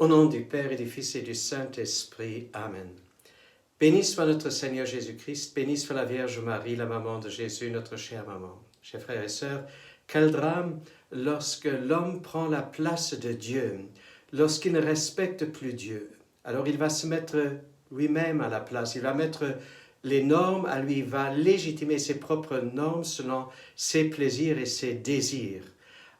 Au nom du Père et du Fils et du Saint-Esprit. Amen. Béni soit notre Seigneur Jésus-Christ, béni soit la Vierge Marie, la maman de Jésus, notre chère maman. Chers frères et sœurs, quel drame lorsque l'homme prend la place de Dieu, lorsqu'il ne respecte plus Dieu. Alors il va se mettre lui-même à la place, il va mettre les normes à lui, il va légitimer ses propres normes selon ses plaisirs et ses désirs.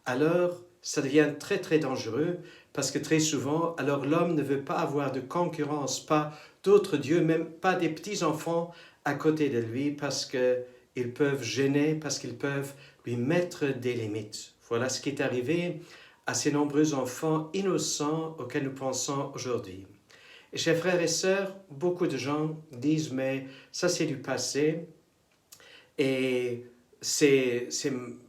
Alors, ça devient très très dangereux parce que très souvent, alors l'homme ne veut pas avoir de concurrence, pas d'autres dieux, même pas des petits-enfants à côté de lui parce qu'ils peuvent gêner, parce qu'ils peuvent lui mettre des limites. Voilà ce qui est arrivé à ces nombreux enfants innocents auxquels nous pensons aujourd'hui. Et chers frères et sœurs, beaucoup de gens disent « mais ça c'est du passé » et c'est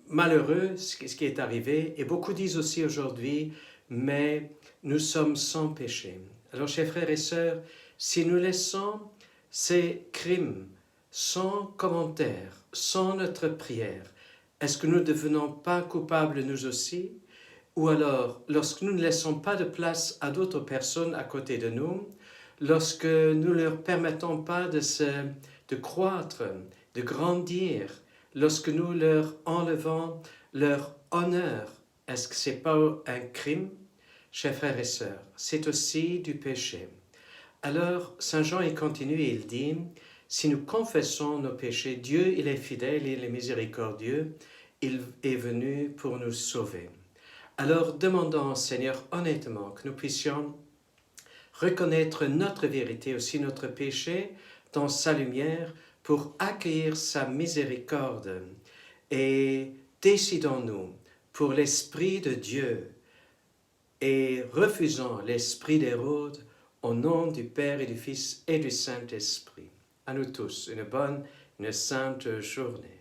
malheureux ce qui est arrivé. Et beaucoup disent aussi aujourd'hui « mais nous sommes sans péché ». Alors chers frères et sœurs, si nous laissons ces crimes sans commentaire, sans notre prière, est-ce que nous ne devenons pas coupables nous aussi? Ou alors, lorsque nous ne laissons pas de place à d'autres personnes à côté de nous, lorsque nous ne leur permettons pas de croître, de grandir, lorsque nous leur enlevons leur honneur, est-ce que ce n'est pas un crime? Chers frères et sœurs, c'est aussi du péché. Alors, Saint Jean, il continue et il dit, si nous confessons nos péchés, Dieu, il est fidèle, il est miséricordieux, il est venu pour nous sauver. Alors, demandons, Seigneur, honnêtement, que nous puissions reconnaître notre vérité, aussi notre péché, dans sa lumière, pour accueillir sa miséricorde. Et décidons-nous pour l'Esprit de Dieu et refusons l'esprit d'Hérode au nom du Père et du Fils et du Saint-Esprit. À nous tous, une bonne, une sainte journée.